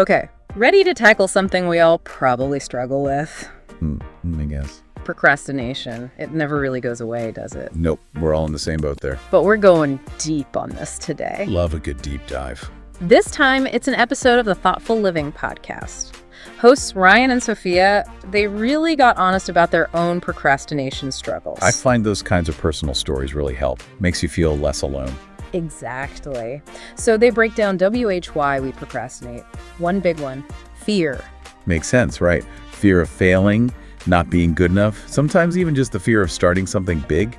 Okay, ready to tackle something we all probably struggle with? I guess. Procrastination. It never really goes away, does it? Nope, we're all in the same boat there. But we're going deep on this today. Love a good deep dive. This time, it's an episode of the Thoughtful Living podcast. Hosts Ryan and Sophia, they really got honest about their own procrastination struggles. I find those kinds of personal stories really help. Makes you feel less alone. Exactly. So they break down why we procrastinate. One big one, fear. Makes sense, right? Fear of failing, not being good enough, sometimes even just the fear of starting something big.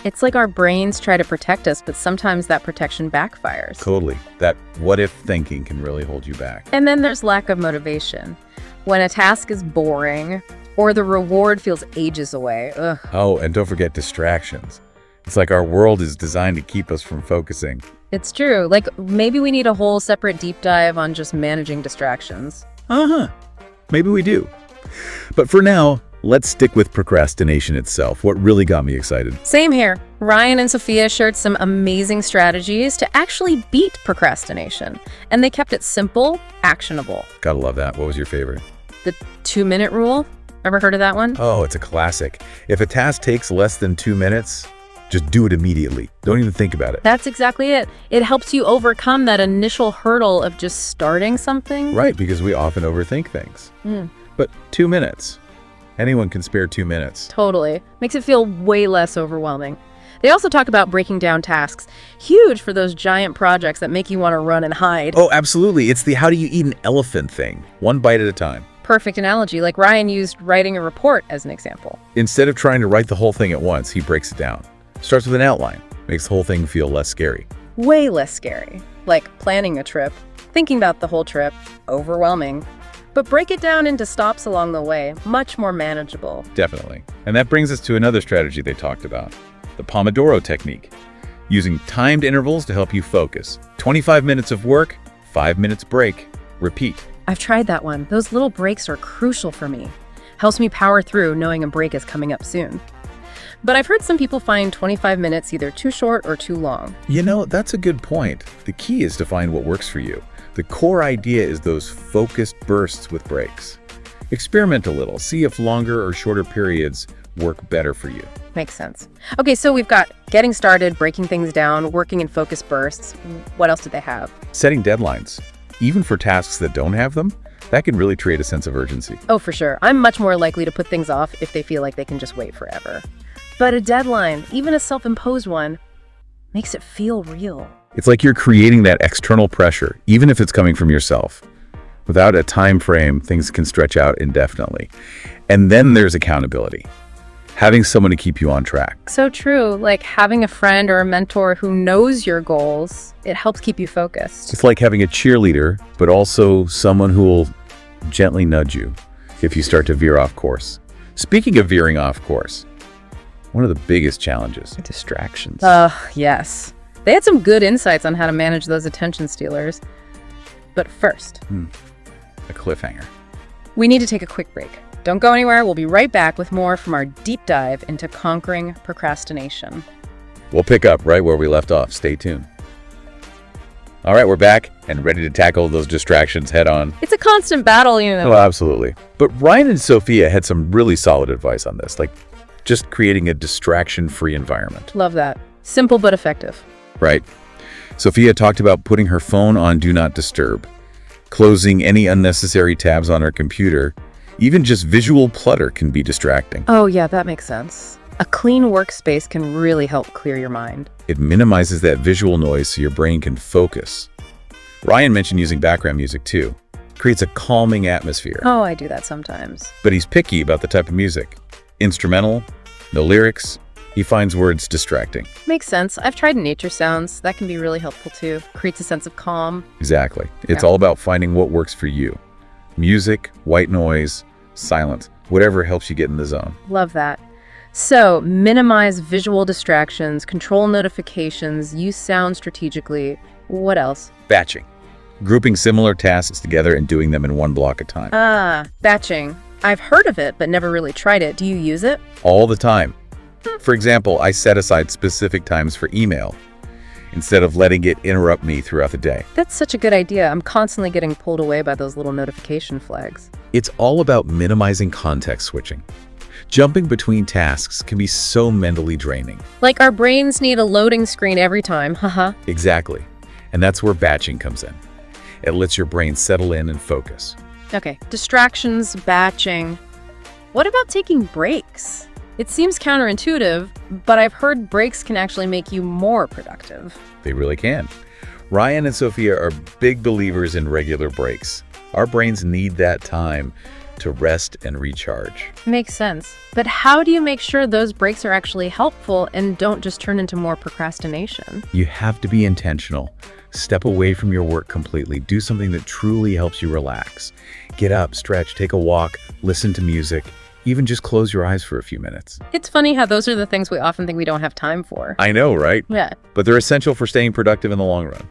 It's like our brains try to protect us, but sometimes that protection backfires. Totally. That what-if thinking can really hold you back. And then there's lack of motivation. When a task is boring or the reward feels ages away. Ugh. Oh, and don't forget distractions. It's like our world is designed to keep us from focusing. It's true. Like maybe we need a whole separate deep dive on just managing distractions. Maybe we do. But for now, let's stick with procrastination itself. What really got me excited? Same here. Ryan and Sophia shared some amazing strategies to actually beat procrastination. And they kept it simple, actionable. Gotta love that. What was your favorite? The 2-minute rule. Ever heard of that one? Oh, it's a classic. If a task takes less than 2 minutes, just do it immediately. Don't even think about it. That's exactly it. It helps you overcome that initial hurdle of just starting something. Right, because we often overthink things. But 2 minutes. Anyone can spare 2 minutes. Totally. Makes it feel way less overwhelming. They also talk about breaking down tasks. Huge for those giant projects that make you want to run and hide. Oh, absolutely. It's the how do you eat an elephant thing. One bite at a time. Perfect analogy, like Ryan used writing a report as an example. Instead of trying to write the whole thing at once, he breaks it down. Starts with an outline. Makes the whole thing feel less scary. Way less scary. Like planning a trip, thinking about the whole trip, overwhelming. But break it down into stops along the way, much more manageable. Definitely. And that brings us to another strategy they talked about, the Pomodoro technique. Using timed intervals to help you focus. 25 minutes of work, 5 minutes break, repeat. I've tried that one. Those little breaks are crucial for me. Helps me power through knowing a break is coming up soon. But I've heard some people find 25 minutes either too short or too long. You know, that's a good point. The key is to find what works for you. The core idea is those focused bursts with breaks. Experiment a little. See if longer or shorter periods work better for you. Makes sense. Okay, so we've got getting started, breaking things down, working in focused bursts. What else do they have? Setting deadlines. Even for tasks that don't have them, that can really create a sense of urgency. Oh, for sure. I'm much more likely to put things off if they feel like they can just wait forever. But a deadline, even a self-imposed one, makes it feel real. It's like you're creating that external pressure, even if it's coming from yourself. Without a time frame, things can stretch out indefinitely. And then there's accountability. Having someone to keep you on track. So true. Like having a friend or a mentor who knows your goals, it helps keep you focused. It's like having a cheerleader, but also someone who will gently nudge you if you start to veer off course. Speaking of veering off course, one of the biggest challenges, distractions. Yes. They had some good insights on how to manage those attention stealers. But first, A cliffhanger. we need to take a quick break. Don't go anywhere. We'll be right back with more from our deep dive into conquering procrastination. We'll pick up right where we left off. Stay tuned. All right, we're back and ready to tackle those distractions head on. It's a constant battle, you know. Oh, absolutely. But Ryan and Sophia had some really solid advice on this, like just creating a distraction-free environment. Love that. Simple but effective. Right. Sophia talked about putting her phone on Do Not Disturb, closing any unnecessary tabs on her computer. Even just visual clutter can be distracting. Oh, yeah, that makes sense. A clean workspace can really help clear your mind. It minimizes that visual noise so your brain can focus. Ryan mentioned using background music too. Creates a calming atmosphere. Oh, I do that sometimes. But he's picky about the type of music. Instrumental, no lyrics. He finds words distracting. Makes sense. I've tried nature sounds. That can be really helpful too. Creates a sense of calm. Exactly. It's Yeah. all about finding what works for you. Music, white noise, silence, whatever helps you get in the zone. Love that. So, minimize visual distractions, control notifications, use sound strategically. What else? Batching. Grouping similar tasks together and doing them in one block at a time. Batching. I've heard of it, but never really tried it. Do you use it? All the time. For example, I set aside specific times for email. instead of letting it interrupt me throughout the day. That's such a good idea. I'm constantly getting pulled away by those little notification flags. It's all about minimizing context switching. Jumping between tasks can be so mentally draining. Like our brains need a loading screen every time, haha. Exactly. And that's where batching comes in. It lets your brain settle in and focus. Okay, distractions, batching. What about taking breaks? It seems counterintuitive, but I've heard breaks can actually make you more productive. They really can. Ryan and Sophia are big believers in regular breaks. Our brains need that time to rest and recharge. Makes sense. But how do you make sure those breaks are actually helpful and don't just turn into more procrastination? You have to be intentional. Step away from your work completely. Do something that truly helps you relax. Get up, stretch, take a walk, listen to music, even just close your eyes for a few minutes. It's funny how those are the things we often think we don't have time for. I know, right? Yeah. But they're essential for staying productive in the long run.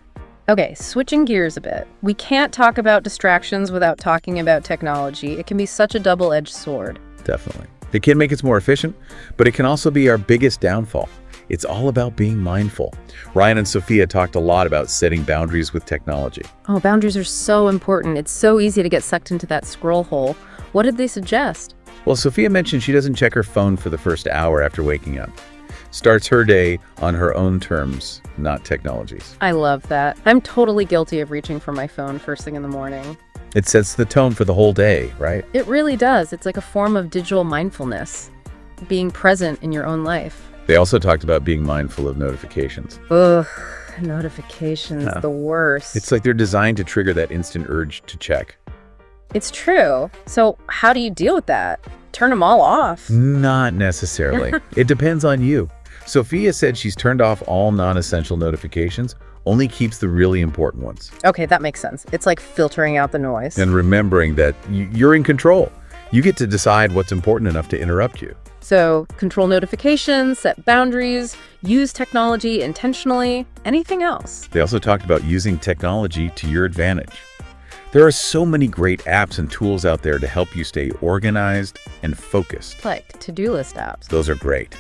Okay, switching gears a bit. We can't talk about distractions without talking about technology. It can be such a double-edged sword. Definitely. It can make us more efficient, but it can also be our biggest downfall. It's all about being mindful. Ryan and Sophia talked a lot about setting boundaries with technology. Oh, boundaries are so important. It's so easy to get sucked into that scroll hole. What did they suggest? Well, Sophia mentioned she doesn't check her phone for the first hour after waking up. Starts her day on her own terms, not technology's. I love that. I'm totally guilty of reaching for my phone first thing in the morning. It sets the tone for the whole day, right? It really does. It's like a form of digital mindfulness, being present in your own life. They also talked about being mindful of notifications. Ugh, notifications, the worst. It's like they're designed to trigger that instant urge to check. It's true. So how do you deal with that? Turn them all off? Not necessarily. It depends on you. Sophia said she's turned off all non-essential notifications, only keeps the really important ones. Okay, that makes sense. It's like filtering out the noise. And remembering that you're in control. You get to decide what's important enough to interrupt you. So control notifications, set boundaries, use technology intentionally, anything else. They also talked about using technology to your advantage. There are so many great apps and tools out there to help you stay organized and focused. Like to-do list apps. Those are great.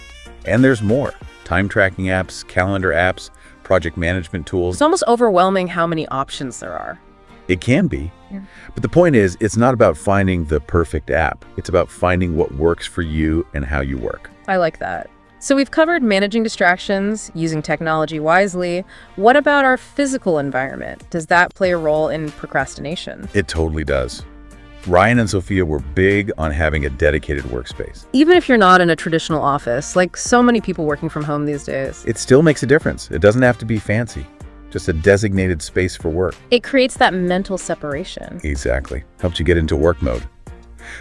And there's more. Time tracking apps, calendar apps, project management tools. It's almost overwhelming how many options there are. It can be. Yeah. But the point is, it's not about finding the perfect app. It's about finding what works for you and how you work. I like that. So we've covered managing distractions, using technology wisely. What about our physical environment? Does that play a role in procrastination? It totally does. Ryan and Sophia were big on having a dedicated workspace. Even if you're not in a traditional office, like so many people working from home these days. It still makes a difference. It doesn't have to be fancy. Just a designated space for work. It creates that mental separation. Exactly. Helps you get into work mode.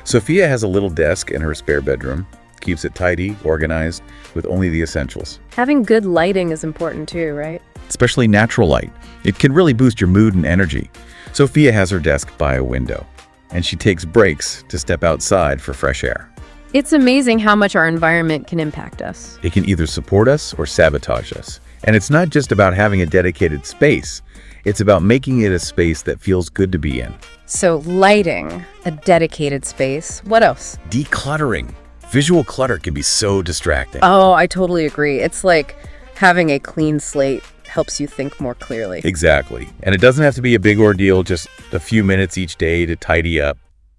Sophia has a little desk in her spare bedroom. Keeps it tidy, organized, with only the essentials. Having good lighting is important too, right? Especially natural light. It can really boost your mood and energy. Sophia has her desk by a window, and she takes breaks to step outside for fresh air. It's amazing how much our environment can impact us. It can either support us or sabotage us. And it's not just about having a dedicated space. It's about making it a space that feels good to be in. So lighting, a dedicated space. What else? Decluttering. Visual clutter can be so distracting. Oh, I totally agree. It's like having a clean slate helps you think more clearly. Exactly. And it doesn't have to be a big ordeal, just a few minutes each day to tidy up.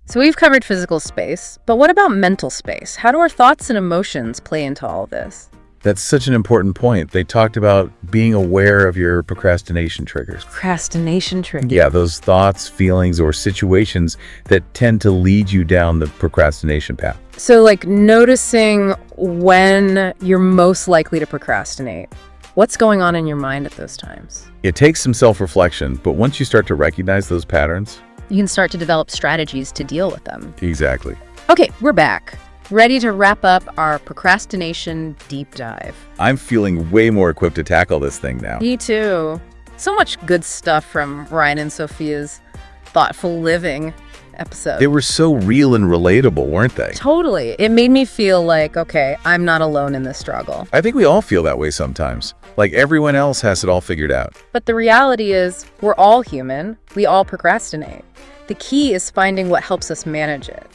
So we've covered physical space, but what about mental space? How do our thoughts and emotions play into all of this? That's such an important point. They talked about being aware of your procrastination triggers. Procrastination triggers? Yeah, those thoughts, feelings, or situations that tend to lead you down the procrastination path. So like noticing when you're most likely to procrastinate. What's going on in your mind at those times? It takes some self-reflection, but once you start to recognize those patterns... You can start to develop strategies to deal with them. Exactly. Okay, we're back. Ready to wrap up our procrastination deep dive. I'm feeling way more equipped to tackle this thing now. Me too. So much good stuff from Ryan and Sophia's thoughtful living episode. They were so real and relatable, weren't they? Totally. It made me feel like, okay, I'm not alone in this struggle. I think we all feel that way sometimes. Like everyone else has it all figured out. But the reality is, we're all human. We all procrastinate. The key is finding what helps us manage it.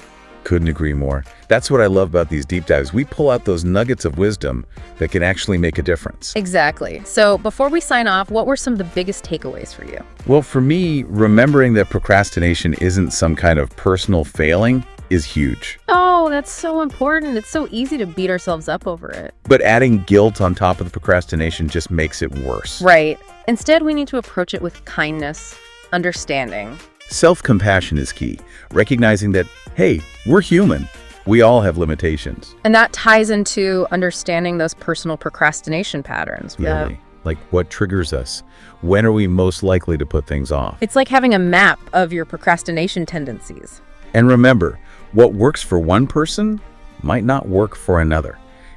Couldn't agree more. That's what I love about these deep dives. We pull out those nuggets of wisdom that can actually make a difference. Exactly. So before we sign off, what were some of the biggest takeaways for you? Well, for me, remembering that procrastination isn't some kind of personal failing is huge. Oh, that's so important. It's so easy to beat ourselves up over it. But adding guilt on top of the procrastination just makes it worse. Right. Instead, we need to approach it with kindness, understanding. Self-compassion is key, recognizing that, hey, we're human. We all have limitations. And that ties into understanding those personal procrastination patterns. Really? Like what triggers us? When are we most likely to put things off? It's like having a map of your procrastination tendencies. And remember, what works for one person might not work for another.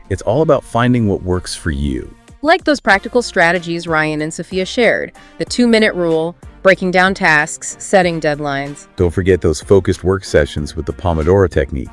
It's all about finding what works for you. Like those practical strategies Ryan and Sophia shared, the 2-minute rule, breaking down tasks, setting deadlines. Don't forget those focused work sessions with the Pomodoro technique.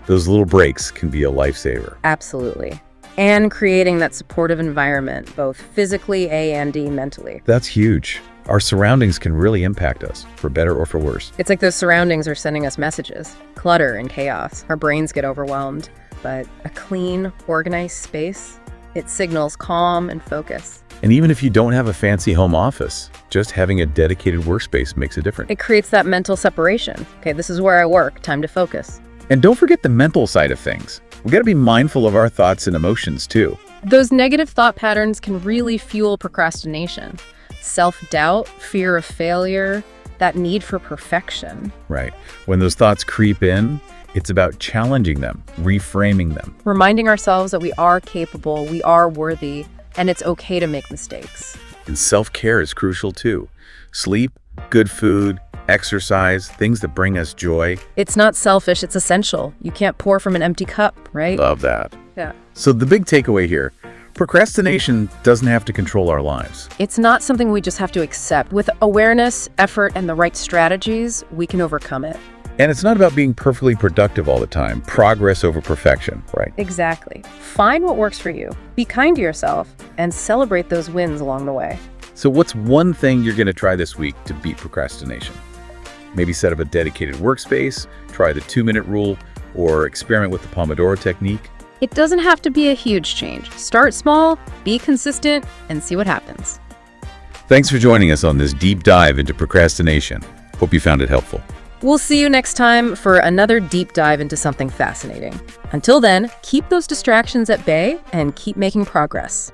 Those little breaks can be a lifesaver. Absolutely. And creating that supportive environment, both physically and mentally. That's huge. Our surroundings can really impact us, for better or for worse. It's like those surroundings are sending us messages. Clutter and chaos. Our brains get overwhelmed. But a clean, organized space, it signals calm and focus. And even if you don't have a fancy home office, just having a dedicated workspace makes a difference. It creates that mental separation. Okay, this is where I work, time to focus. And don't forget the mental side of things. We got to be mindful of our thoughts and emotions too. Those negative thought patterns can really fuel procrastination. Self-doubt, fear of failure, that need for perfection. Right. When those thoughts creep in, it's about challenging them, reframing them. Reminding ourselves that we are capable, we are worthy, and it's okay to make mistakes. And self-care is crucial too. Sleep, good food, exercise, things that bring us joy. It's not selfish, it's essential. You can't pour from an empty cup, right? Love that. Yeah. So the big takeaway here, procrastination doesn't have to control our lives. It's not something we just have to accept. With awareness, effort, and the right strategies, we can overcome it. And it's not about being perfectly productive all the time. Progress over perfection, right? Exactly. Find what works for you. Be kind to yourself and celebrate those wins along the way. So what's one thing you're going to try this week to beat procrastination? Maybe set up a dedicated workspace, try the 2-minute rule, or experiment with the Pomodoro technique. It doesn't have to be a huge change. Start small, be consistent, and see what happens. Thanks for joining us on this deep dive into procrastination. Hope you found it helpful. We'll see you next time for another deep dive into something fascinating. Until then, keep those distractions at bay and keep making progress.